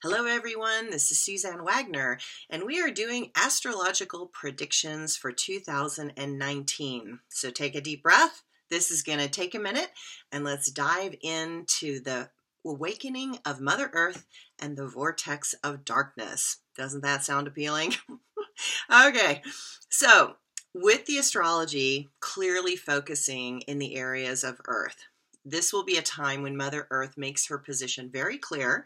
Hello everyone, this is Suzanne Wagner, and we are doing astrological predictions for 2019. So take a deep breath. This is going to take a minute, and let's dive into the awakening of Mother Earth and the vortex of darkness. Doesn't that sound appealing? Okay, so with the astrology clearly focusing in the areas of Earth, this will be a time when Mother Earth makes her position very clear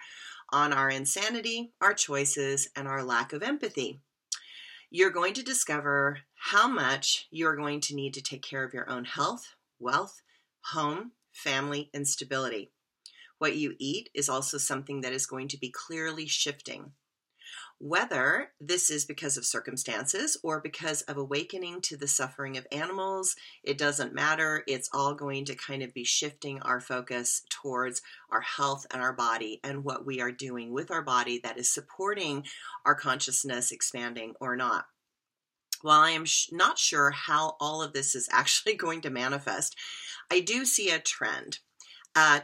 on our insanity, our choices, and our lack of empathy. You're going to discover how much you're going to need to take care of your own health, wealth, home, family, and stability. What you eat is also something that is going to be clearly shifting. Whether this is because of circumstances or because of awakening to the suffering of animals, it doesn't matter. It's all going to kind of be shifting our focus towards our health and our body and what we are doing with our body that is supporting our consciousness expanding or not. While I am not sure how all of this is actually going to manifest, I do see a trend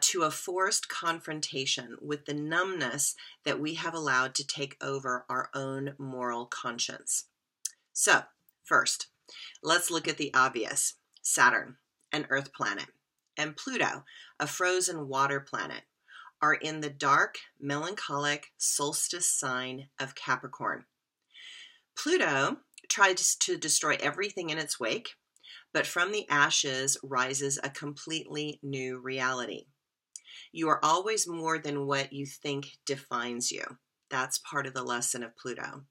to a forced confrontation with the numbness that we have allowed to take over our own moral conscience. So, first, let's look at the obvious. Saturn, an Earth planet, and Pluto, a frozen water planet, are in the dark, melancholic solstice sign of Capricorn. Pluto tries to destroy everything in its wake, but from the ashes rises a completely new reality. You are always more than what you think defines you. That's part of the lesson of Pluto.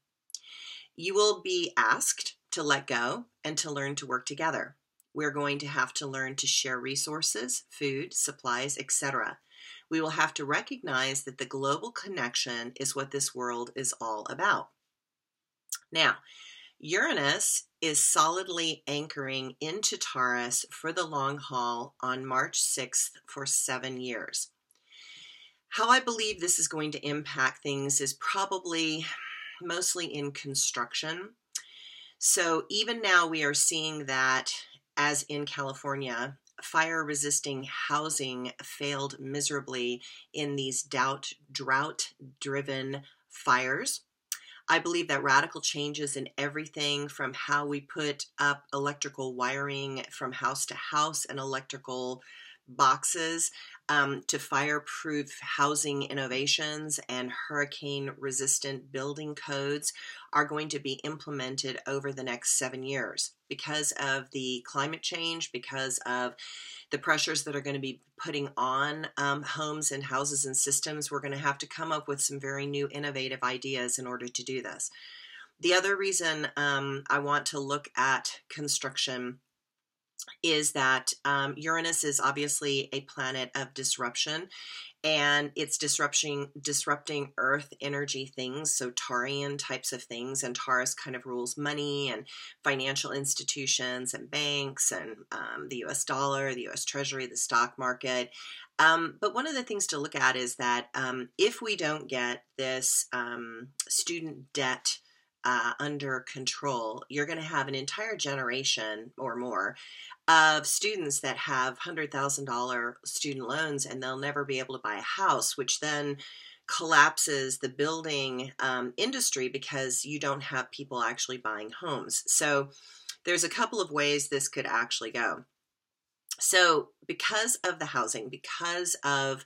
You will be asked to let go and to learn to work together. We're going to have to learn to share resources, food, supplies, etc. We will have to recognize that the global connection is what this world is all about. Now, Uranus is solidly anchoring into Taurus for the long haul on March 6th for 7 years. How I believe this is going to impact things is probably mostly in construction. So even now we are seeing that, as in California, fire-resisting housing failed miserably in these drought-driven fires. I believe that radical changes in everything from how we put up electrical wiring from house to house and electrical boxes to fireproof housing innovations and hurricane-resistant building codes are going to be implemented over the next 7 years because of the climate change, because of the pressures that are going to be putting on homes and houses and systems. We're going to have to come up with some very new innovative ideas in order to do this. The other reason I want to look at construction is that Uranus is obviously a planet of disruption, and it's disrupting Earth energy things, so Taurian types of things, and Taurus kind of rules money and financial institutions and banks and the US dollar, the US Treasury, the stock market. But one of the things to look at is that if we don't get this student debt under control, you're going to have an entire generation or more of students that have $100,000 student loans, and they'll never be able to buy a house, which then collapses the building industry because you don't have people actually buying homes. So there's a couple of ways this could actually go. So because of the housing, because of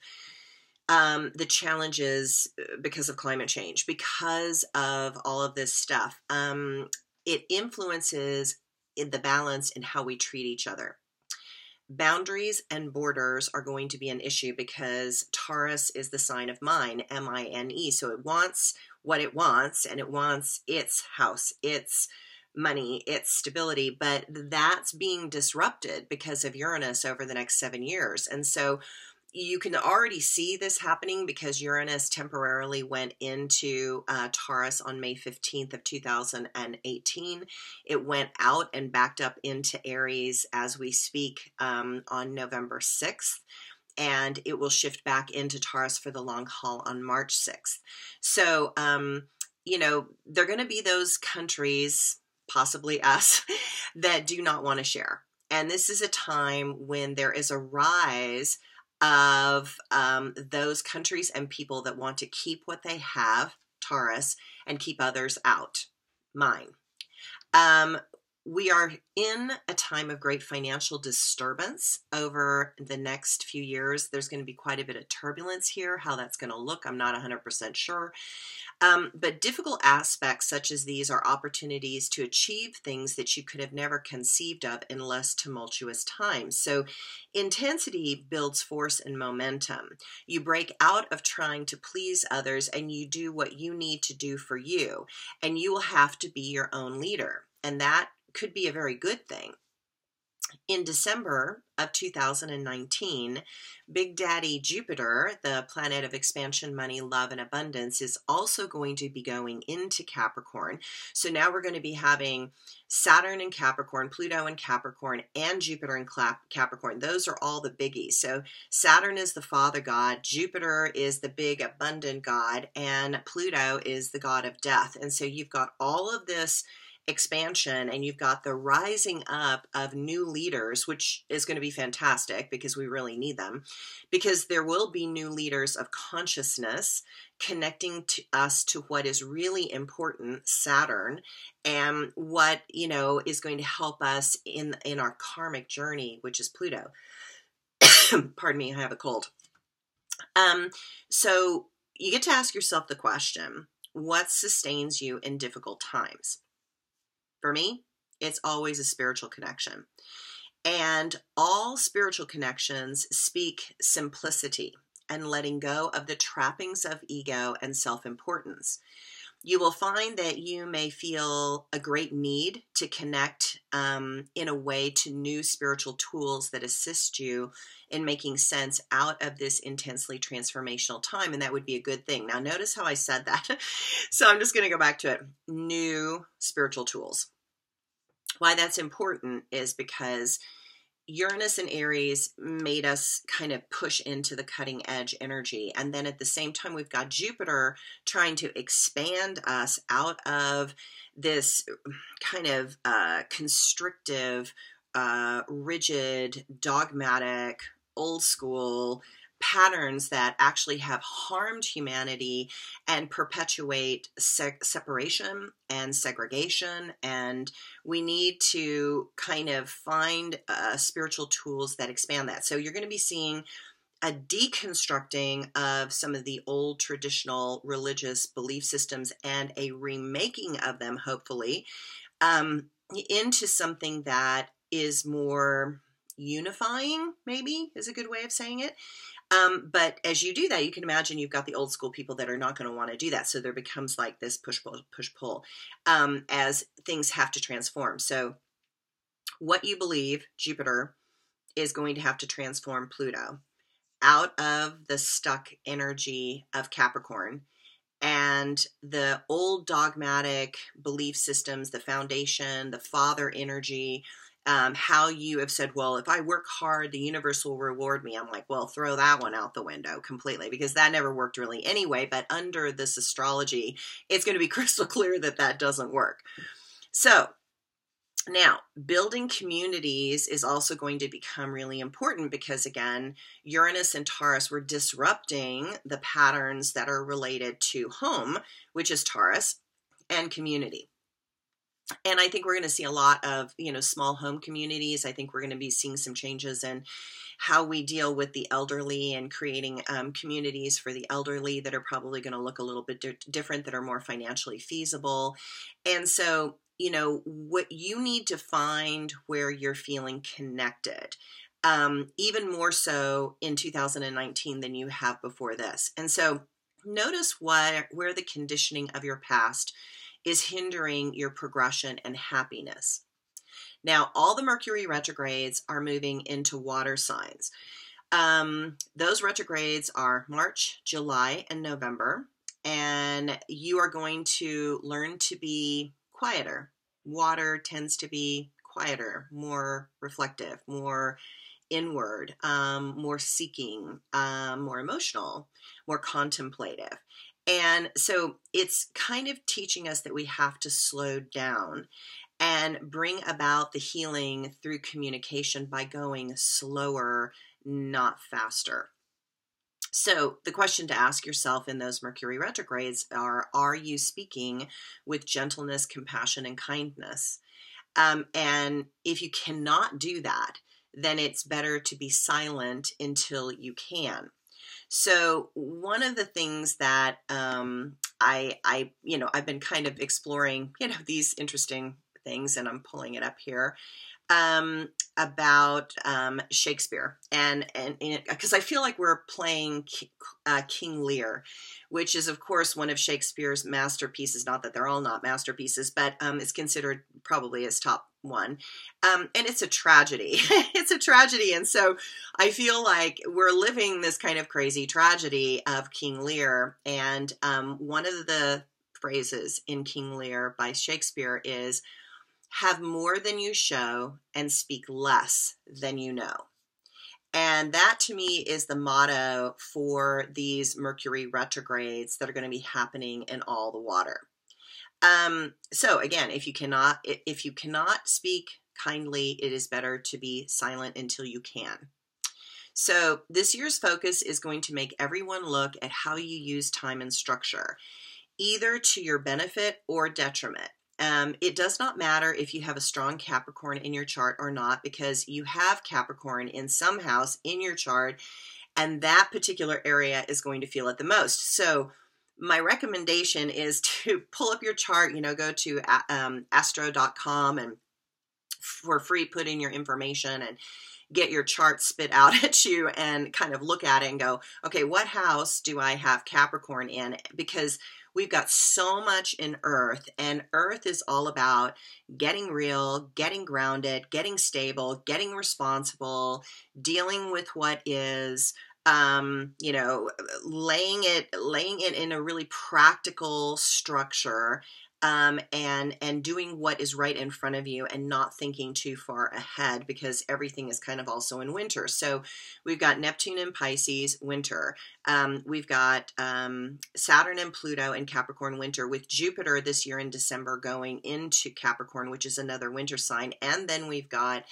the challenges, because of climate change, because of all of this stuff, it influences the balance in how we treat each other. Boundaries and borders are going to be an issue because Taurus is the sign of mine, M-I-N-E. So it wants what it wants, and it wants its house, its money, its stability, but that's being disrupted because of Uranus over the next 7 years. And so you can already see this happening because Uranus temporarily went into Taurus on May 15th of 2018. It went out and backed up into Aries as we speak on November 6th. And it will shift back into Taurus for the long haul on March 6th. So, there are going to be those countries, possibly us, that do not want to share. And this is a time when there is a rise of those countries and people that want to keep what they have, Taurus, and keep others out, mine. We are in a time of great financial disturbance over the next few years. There's going to be quite a bit of turbulence here. How that's going to look, I'm not 100% sure. But difficult aspects such as these are opportunities to achieve things that you could have never conceived of in less tumultuous times. So intensity builds force and momentum. You break out of trying to please others and you do what you need to do for you. And you will have to be your own leader. And that could be a very good thing. In December of 2019, Big Daddy Jupiter, the planet of expansion, money, love, and abundance, is also going to be going into Capricorn. So now we're going to be having Saturn in Capricorn, Pluto in Capricorn, and Jupiter in Capricorn. Those are all the biggies. So Saturn is the father god, Jupiter is the big abundant god, and Pluto is the god of death. And so you've got all of this expansion and you've got the rising up of new leaders, which is going to be fantastic because we really need them, because there will be new leaders of consciousness connecting to us to what is really important, Saturn, and what, you know, is going to help us in our karmic journey, which is Pluto. Pardon me, I have a cold. So you get to ask yourself the question, what sustains you in difficult times? For me, it's always a spiritual connection. And all spiritual connections speak simplicity and letting go of the trappings of ego and self-importance. You will find that you may feel a great need to connect in a way to new spiritual tools that assist you in making sense out of this intensely transformational time, and that would be a good thing. Now, notice how I said that. So I'm just going to go back to it. New spiritual tools. Why that's important is because Uranus and Aries made us kind of push into the cutting edge energy. And then at the same time, we've got Jupiter trying to expand us out of this kind of constrictive, rigid, dogmatic, old school patterns that actually have harmed humanity and perpetuate separation and segregation. And we need to kind of find spiritual tools that expand that. So you're going to be seeing a deconstructing of some of the old traditional religious belief systems and a remaking of them, hopefully, into something that is more unifying, maybe is a good way of saying it. But as you do that, you can imagine you've got the old school people that are not going to want to do that. So there becomes like this push-pull as things have to transform. So what you believe, Jupiter, is going to have to transform Pluto out of the stuck energy of Capricorn and the old dogmatic belief systems, the foundation, the father energy, how you have said, well, if I work hard, the universe will reward me. I'm like, well, throw that one out the window completely because that never worked really anyway. But under this astrology, it's going to be crystal clear that that doesn't work. So now, building communities is also going to become really important because, again, Uranus and Taurus were disrupting the patterns that are related to home, which is Taurus, and community. And I think we're going to see a lot of, small home communities. I think we're going to be seeing some changes in how we deal with the elderly and creating communities for the elderly that are probably going to look a little bit different, that are more financially feasible. And so, what you need to find where you're feeling connected, even more so in 2019 than you have before this. And so notice where the conditioning of your past is hindering your progression and happiness. Now, all the Mercury retrogrades are moving into water signs. Those retrogrades are March, July, and November, and you are going to learn to be quieter. Water tends to be quieter, more reflective, more inward, more seeking, more emotional, more contemplative. And so it's kind of teaching us that we have to slow down and bring about the healing through communication by going slower, not faster. So the question to ask yourself in those Mercury retrogrades are you speaking with gentleness, compassion, and kindness? And if you cannot do that, then it's better to be silent until you can. So one of the things that I've been kind of exploring, these interesting things, and I'm pulling it up here, about Shakespeare, and because I feel like we're playing King Lear, which is of course one of Shakespeare's masterpieces. Not that they're all not masterpieces, but it's considered probably his top one, and it's a tragedy. It's a tragedy, and so I feel like we're living this kind of crazy tragedy of King Lear. And one of the phrases in King Lear by Shakespeare is, "Have more than you show and speak less than you know." And that to me is the motto for these Mercury retrogrades that are going to be happening in all the water. So again, if you cannot speak kindly, it is better to be silent until you can. So this year's focus is going to make everyone look at how you use time and structure, either to your benefit or detriment. It does not matter if you have a strong Capricorn in your chart or not, because you have Capricorn in some house in your chart, and that particular area is going to feel it the most. So my recommendation is to pull up your chart, go to astro.com and for free put in your information and get your chart spit out at you and kind of look at it and go, okay, what house do I have Capricorn in? Because we've got so much in Earth, and Earth is all about getting real, getting grounded, getting stable, getting responsible, dealing with what is, laying it in a really practical structure, and doing what is right in front of you and not thinking too far ahead, because everything is kind of also in winter. So we've got Neptune in Pisces, winter. We've got Saturn and Pluto in Capricorn, winter, with Jupiter this year in December going into Capricorn, which is another winter sign. And then we've got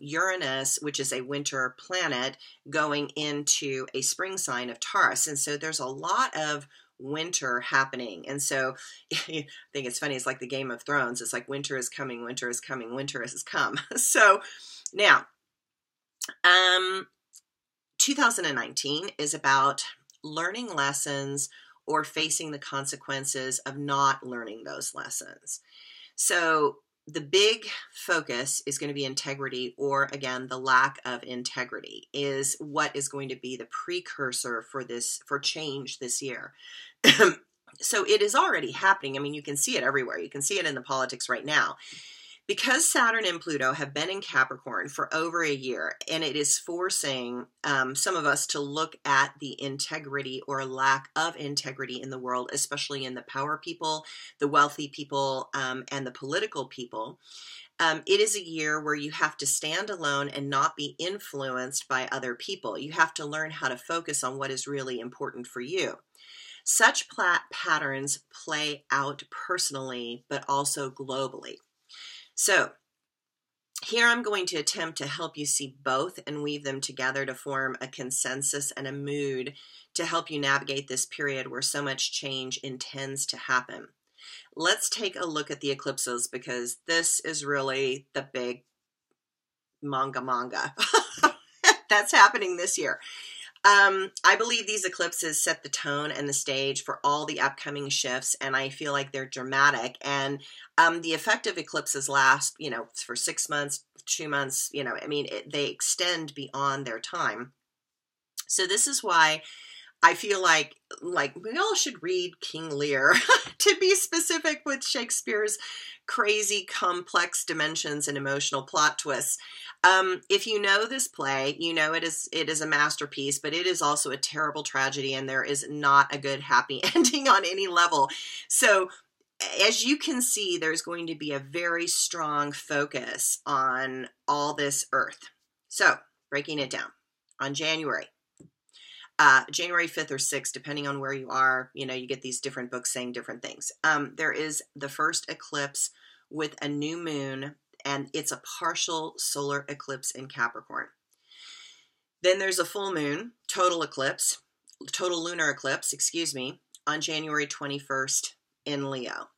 Uranus, which is a winter planet, going into a spring sign of Taurus. And so there's a lot of winter happening. And so I think it's funny. It's like the Game of Thrones. It's like winter is coming, winter is coming, winter has come. So now, 2019 is about learning lessons or facing the consequences of not learning those lessons. So the big focus is going to be integrity, or again, the lack of integrity is what is going to be the precursor for change this year. So it is already happening. I mean, you can see it everywhere. You can see it in the politics right now. Because Saturn and Pluto have been in Capricorn for over a year, and it is forcing some of us to look at the integrity or lack of integrity in the world, especially in the power people, the wealthy people, and the political people. It is a year where you have to stand alone and not be influenced by other people. You have to learn how to focus on what is really important for you. Such patterns play out personally, but also globally. So here I'm going to attempt to help you see both and weave them together to form a consensus and a mood to help you navigate this period where so much change intends to happen. Let's take a look at the eclipses, because this is really the big manga that's happening this year. I believe these eclipses set the tone and the stage for all the upcoming shifts, and I feel like they're dramatic. And the effect of eclipses last, for 6 months, 2 months, they extend beyond their time. So this is why I feel like we all should read King Lear to be specific with Shakespeare's crazy, complex dimensions and emotional plot twists. If you know this play, it is a masterpiece, but it is also a terrible tragedy, and there is not a good happy ending on any level. So as you can see, there's going to be a very strong focus on all this Earth. So breaking it down, on January 5th or 6th, depending on where you are, you get these different books saying different things. There is the first eclipse with a new moon, and it's a partial solar eclipse in Capricorn. Then there's a full moon, total lunar eclipse, excuse me, on January 21st in Leo.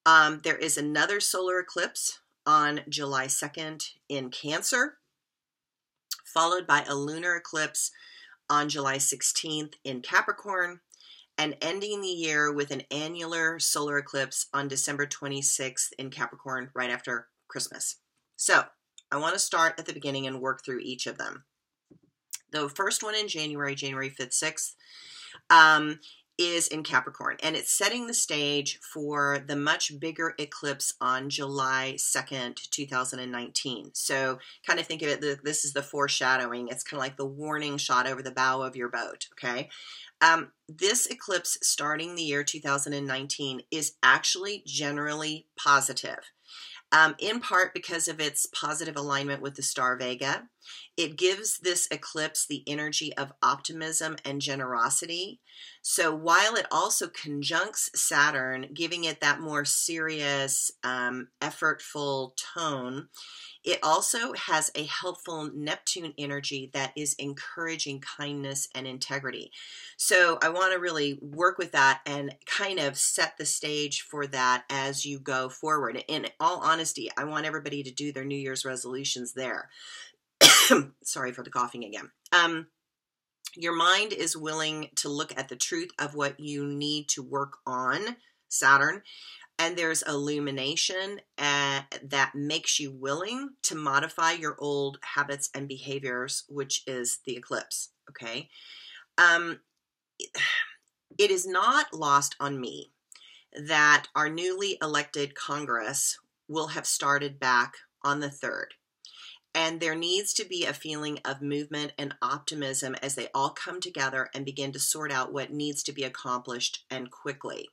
There is another solar eclipse on July 2nd in Cancer, followed by a lunar eclipse on July 16th in Capricorn, and ending the year with an annular solar eclipse on December 26th in Capricorn, right after Christmas. So I want to start at the beginning and work through each of them. The first one in January 5th, 6th, is in Capricorn, and it's setting the stage for the much bigger eclipse on July 2nd, 2019. So kind of think of it, this is the foreshadowing. It's kind of like the warning shot over the bow of your boat, okay? This eclipse starting the year 2019 is actually generally positive. In part because of its positive alignment with the star Vega. It gives this eclipse the energy of optimism and generosity. So while it also conjuncts Saturn, giving it that more serious, effortful tone, it also has a helpful Neptune energy that is encouraging kindness and integrity. So I want to really work with that and kind of set the stage for that as you go forward. In all honesty, I want everybody to do their New Year's resolutions there. Sorry for the coughing again. Your mind is willing to look at the truth of what you need to work on, Saturn, and there's illumination that makes you willing to modify your old habits and behaviors, which is the eclipse, okay? It is not lost on me that our newly elected Congress will have started back on the 3rd. And there needs to be a feeling of movement and optimism as they all come together and begin to sort out what needs to be accomplished and quickly.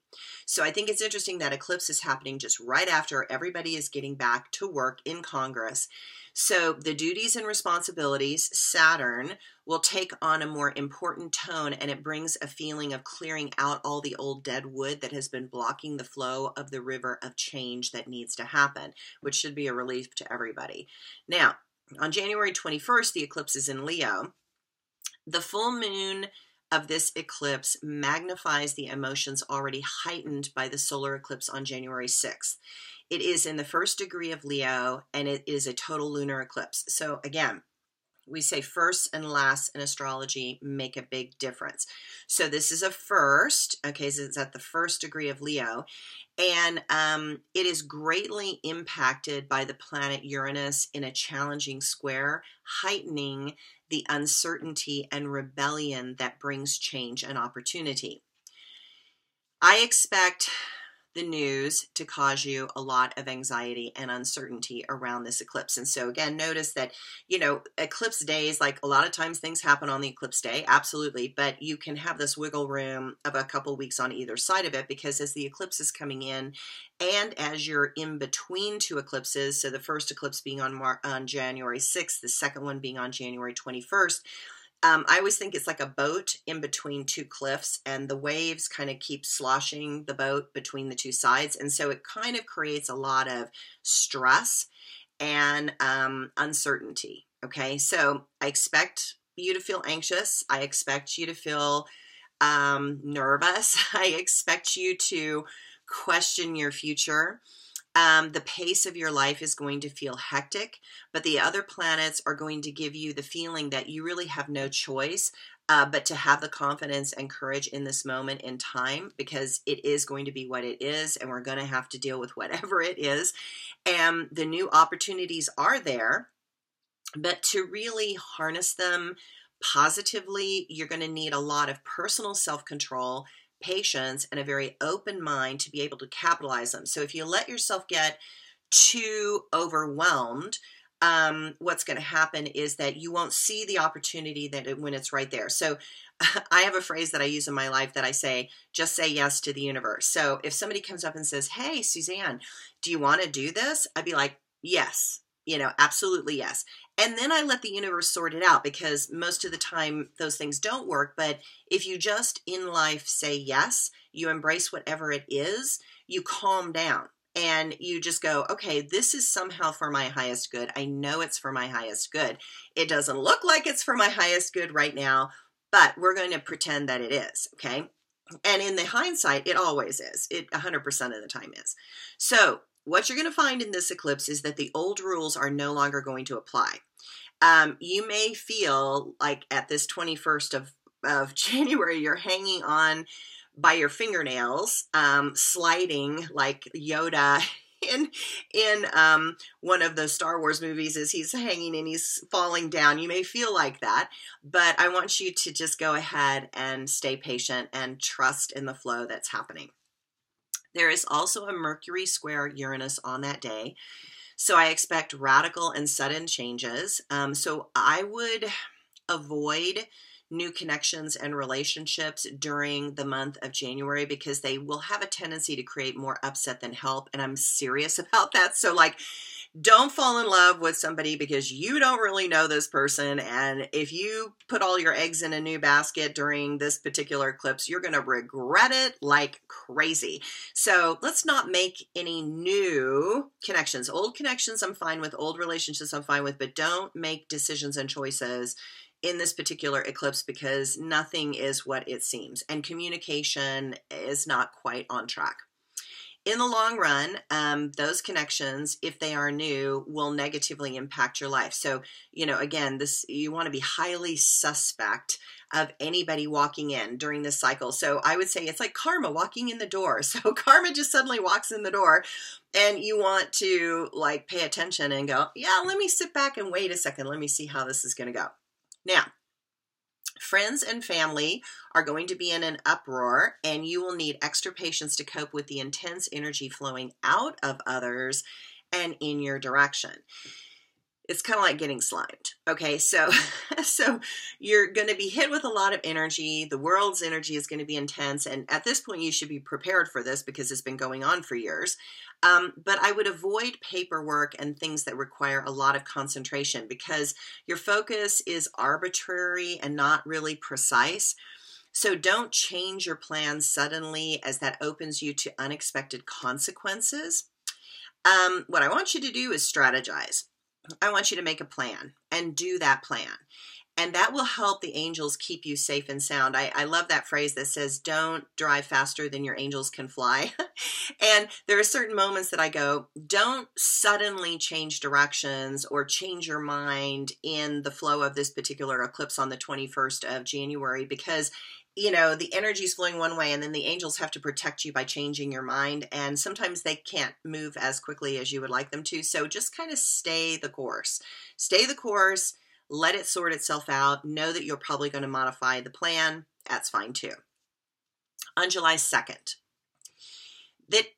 So I think it's interesting that eclipse is happening just right after everybody is getting back to work in Congress. So the duties and responsibilities, Saturn, will take on a more important tone, and it brings a feeling of clearing out all the old dead wood that has been blocking the flow of the river of change that needs to happen, which should be a relief to everybody. Now, on January 21st, the eclipse is in Leo. The full moon of this eclipse magnifies the emotions already heightened by the solar eclipse on January 6th. It is in the 1st degree of Leo, and it is a total lunar eclipse. So again, we say first and last in astrology make a big difference. So this is a first, okay, so it's at the 1st degree of Leo, and it is greatly impacted by the planet Uranus in a challenging square, heightening the uncertainty and rebellion that brings change and opportunity. I expect the news to cause you a lot of anxiety and uncertainty around this eclipse. And so again, notice that, you know, eclipse days, like a lot of times things happen on the eclipse day, absolutely, but you can have this wiggle room of a couple weeks on either side of it, because as the eclipse is coming in and as you're in between two eclipses, so the first eclipse being on January 6th, the second one being on January 21st, I always think it's like a boat in between two cliffs, and the waves kind of keep sloshing the boat between the two sides. And so it kind of creates a lot of stress and uncertainty. Okay, so I expect you to feel anxious. I expect you to feel nervous. I expect you to question your future. The pace of your life is going to feel hectic, but the other planets are going to give you the feeling that you really have no choice but to have the confidence and courage in this moment in time, because it is going to be what it is, and we're going to have to deal with whatever it is. And the new opportunities are there, but to really harness them positively, you're going to need a lot of personal self-control, patience, and a very open mind to be able to capitalize them. So if you let yourself get too overwhelmed, what's going to happen is that you won't see the opportunity when it's right there. So I have a phrase that I use in my life that I say, just say yes to the universe. So if somebody comes up and says, hey, Suzanne, do you want to do this? I'd be like, yes, absolutely yes. And then I let the universe sort it out, because most of the time those things don't work. But if you just in life say yes, you embrace whatever it is, you calm down. and you just go, okay, this is somehow for my highest good. I know it's for my highest good. It doesn't look like it's for my highest good right now, but we're going to pretend that it is, okay? And in the hindsight, it always is. It 100% of the time is. So what you're going to find in this eclipse is that the old rules are no longer going to apply. You may feel like at this 21st of January, you're hanging on by your fingernails, sliding like Yoda in one of the Star Wars movies as he's hanging and he's falling down. You may feel like that, but I want you to just go ahead and stay patient and trust in the flow that's happening. There is also a Mercury square Uranus on that day, so I expect radical and sudden changes. So I would avoid new connections and relationships during the month of January because they will have a tendency to create more upset than help. And I'm serious about that. So like, don't fall in love with somebody because you don't really know this person. And if you put all your eggs in a new basket during this particular eclipse, you're going to regret it like crazy. So let's not make any new connections. Old connections I'm fine with, old relationships I'm fine with, but don't make decisions and choices in this particular eclipse because nothing is what it seems and communication is not quite on track. In the long run, those connections, if they are new, will negatively impact your life. So, you know, again, you want to be highly suspect of anybody walking in during this cycle. So I would say it's like karma walking in the door. So karma just suddenly walks in the door and you want to like pay attention and go, yeah, let me sit back and wait a second. Let me see how this is going to go. Now, friends and family are going to be in an uproar, and you will need extra patience to cope with the intense energy flowing out of others and in your direction. It's kind of like getting slimed. Okay, so you're going to be hit with a lot of energy. The world's energy is going to be intense, and at this point, you should be prepared for this because it's been going on for years. But I would avoid paperwork and things that require a lot of concentration because your focus is arbitrary and not really precise. So don't change your plans suddenly as that opens you to unexpected consequences. What I want you to do is strategize. I want you to make a plan and do that plan. And that will help the angels keep you safe and sound. I love that phrase that says, don't drive faster than your angels can fly. And there are certain moments that I go, don't suddenly change directions or change your mind in the flow of this particular eclipse on the 21st of January because you know, the energy is flowing one way and then the angels have to protect you by changing your mind. And sometimes they can't move as quickly as you would like them to. So just kind of stay the course. Stay the course. Let it sort itself out. Know that you're probably going to modify the plan. That's fine too. On July 2nd,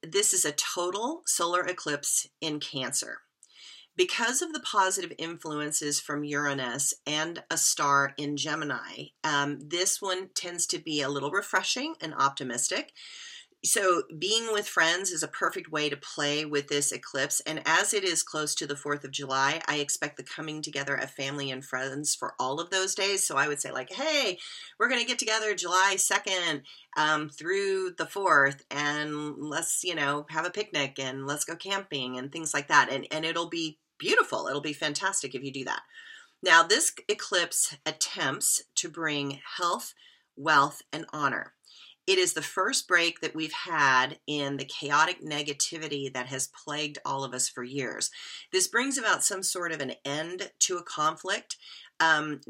this is a total solar eclipse in Cancer. Because of the positive influences from Uranus and a star in Gemini, this one tends to be a little refreshing and optimistic. So being with friends is a perfect way to play with this eclipse. And as it is close to the 4th of July, I expect the coming together of family and friends for all of those days. So I would say like, hey, we're going to get together July 2nd through the 4th and let's, you know, have a picnic and let's go camping and things like that. And it'll be beautiful. It'll be fantastic if you do that. Now, this eclipse attempts to bring health, wealth, and honor. It is the first break that we've had in the chaotic negativity that has plagued all of us for years. This brings about some sort of an end to a conflict.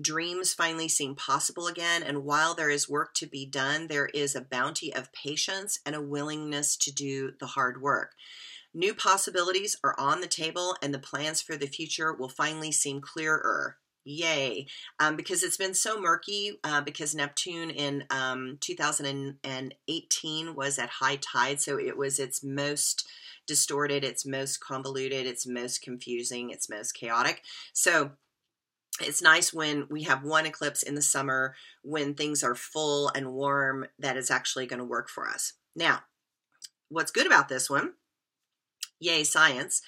Dreams finally seem possible again, and while there is work to be done, there is a bounty of patience and a willingness to do the hard work. New possibilities are on the table, and the plans for the future will finally seem clearer. Yay. Because it's been so murky because Neptune in 2018 was at high tide. So it was its most distorted, its most convoluted, its most confusing, its most chaotic. So it's nice when we have one eclipse in the summer when things are full and warm that is actually going to work for us. Now, what's good about this one, yay, science.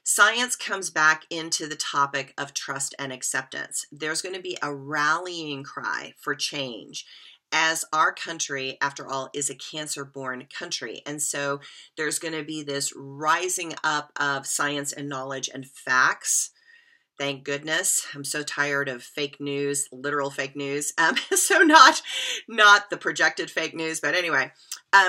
Science comes back into the topic of trust and acceptance. There's going to be a rallying cry for change. as our country, after all, is a Cancer-born country. And so there's going to be this rising up of science and knowledge and facts. Thank goodness. I'm so tired of fake news, literal fake news. So not the projected fake news, but anyway.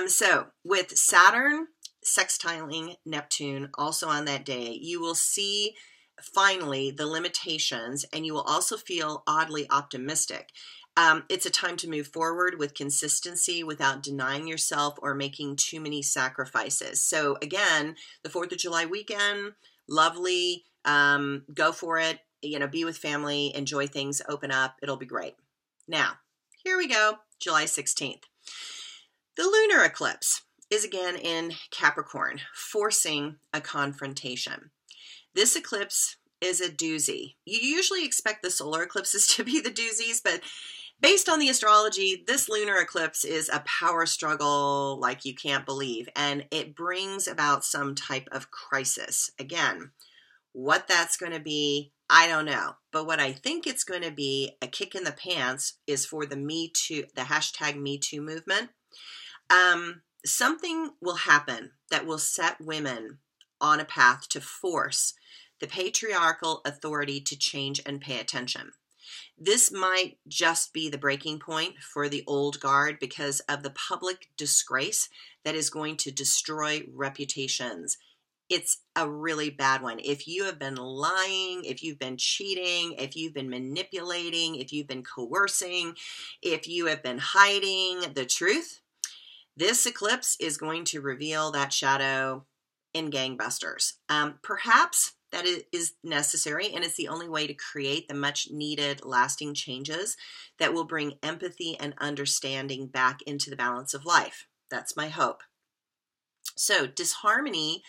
So with Saturn sextiling Neptune also on that day, you will see finally the limitations, and you will also feel oddly optimistic. It's a time to move forward with consistency without denying yourself or making too many sacrifices. So again, the 4th of July weekend, lovely. Go for it. You know, be with family, enjoy things, open up. It'll be great. Now, here we go. July 16th. The lunar eclipse is again in Capricorn, forcing a confrontation. This eclipse is a doozy. You usually expect the solar eclipses to be the doozies, but based on the astrology, this lunar eclipse is a power struggle like you can't believe, and it brings about some type of crisis. Again, what that's going to be, I don't know. But what I think it's going to be a kick in the pants is for the Me Too, the hashtag Me Too movement. Something will happen that will set women on a path to force the patriarchal authority to change and pay attention. This might just be the breaking point for the old guard because of the public disgrace that is going to destroy reputations. It's a really bad one. If you have been lying, if you've been cheating, if you've been manipulating, if you've been coercing, if you have been hiding the truth, this eclipse is going to reveal that shadow in gangbusters. Perhaps that is necessary, and it's the only way to create the much needed lasting changes that will bring empathy and understanding back into the balance of life. That's my hope. So disharmony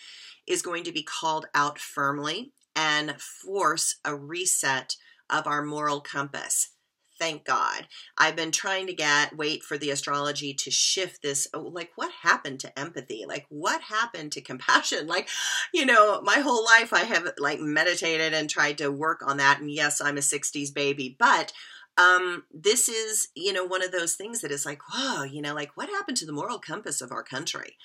is going to be called out firmly and force a reset of our moral compass. Thank God. I've been trying to wait for the astrology to shift this. Oh, like, what happened to empathy? Like, what happened to compassion? Like, you know, my whole life I have like meditated and tried to work on that. And yes, I'm a 60s baby, but this is, you know, one of those things that is like, whoa, you know, like what happened to the moral compass of our country?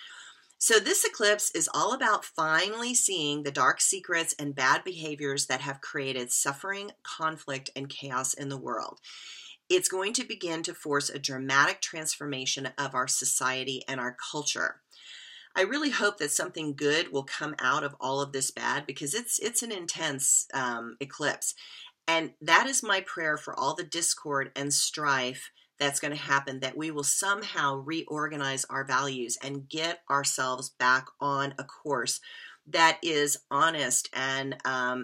So this eclipse is all about finally seeing the dark secrets and bad behaviors that have created suffering, conflict, and chaos in the world. It's going to begin to force a dramatic transformation of our society and our culture. I really hope that something good will come out of all of this bad because it's an intense eclipse. And that is my prayer for all the discord and strife that's going to happen, that we will somehow reorganize our values and get ourselves back on a course that is honest and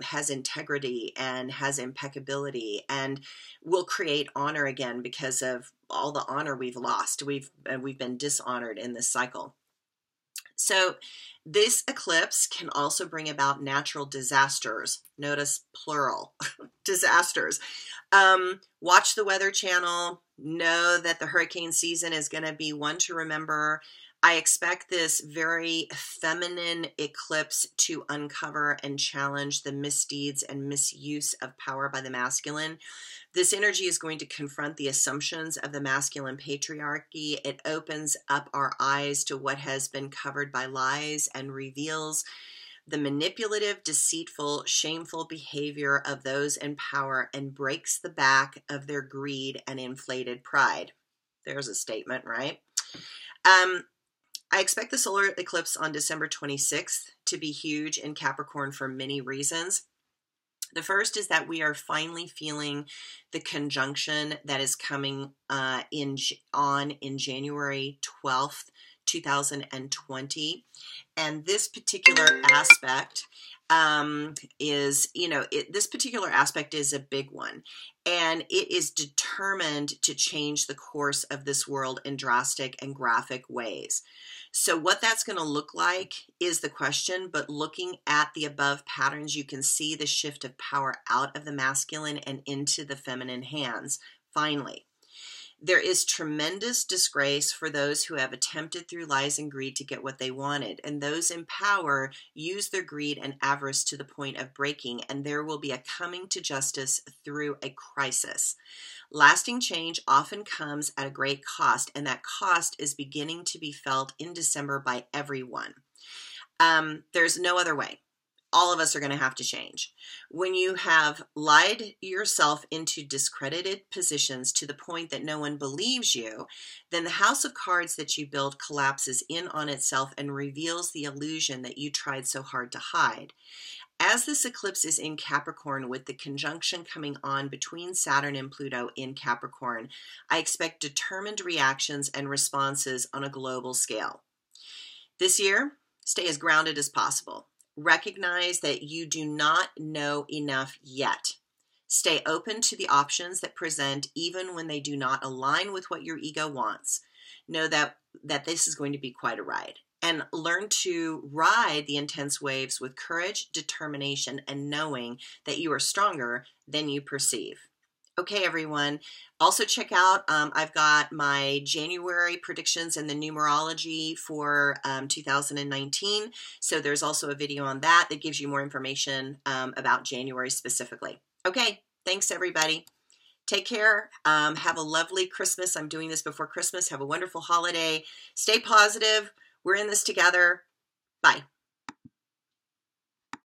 has integrity and has impeccability and will create honor again because of all the honor we've lost. We've been dishonored in this cycle. So this eclipse can also bring about natural disasters. Notice plural, disasters. Watch the Weather Channel. Know that the hurricane season is going to be one to remember. I expect this very feminine eclipse to uncover and challenge the misdeeds and misuse of power by the masculine. This energy is going to confront the assumptions of the masculine patriarchy. It opens up our eyes to what has been covered by lies and reveals the manipulative, deceitful, shameful behavior of those in power and breaks the back of their greed and inflated pride. There's a statement, right? I expect the solar eclipse on December 26th to be huge in Capricorn for many reasons. The first is that we are finally feeling the conjunction that is coming in January 12th, 2020. And this particular aspect this particular aspect is a big one. And it is determined to change the course of this world in drastic and graphic ways. So what that's going to look like is the question, but looking at the above patterns, you can see the shift of power out of the masculine and into the feminine hands, finally. There is tremendous disgrace for those who have attempted through lies and greed to get what they wanted, and those in power use their greed and avarice to the point of breaking, and there will be a coming to justice through a crisis. Lasting change often comes at a great cost, and that cost is beginning to be felt in December by everyone. There's no other way. All of us are going to have to change. When you have lied yourself into discredited positions to the point that no one believes you, then the house of cards that you build collapses in on itself and reveals the illusion that you tried so hard to hide. As this eclipse is in Capricorn with the conjunction coming on between Saturn and Pluto in Capricorn, I expect determined reactions and responses on a global scale. This year, stay as grounded as possible. Recognize that you do not know enough yet. Stay open to the options that present even when they do not align with what your ego wants. Know that this is going to be quite a ride. And learn to ride the intense waves with courage, determination, and knowing that you are stronger than you perceive. Okay, everyone. Also check out, I've got my January predictions and the numerology for 2019. So there's also a video on that that gives you more information about January specifically. Okay, thanks everybody. Take care. Have a lovely Christmas. I'm doing this before Christmas. Have a wonderful holiday. Stay positive. We're in this together. Bye.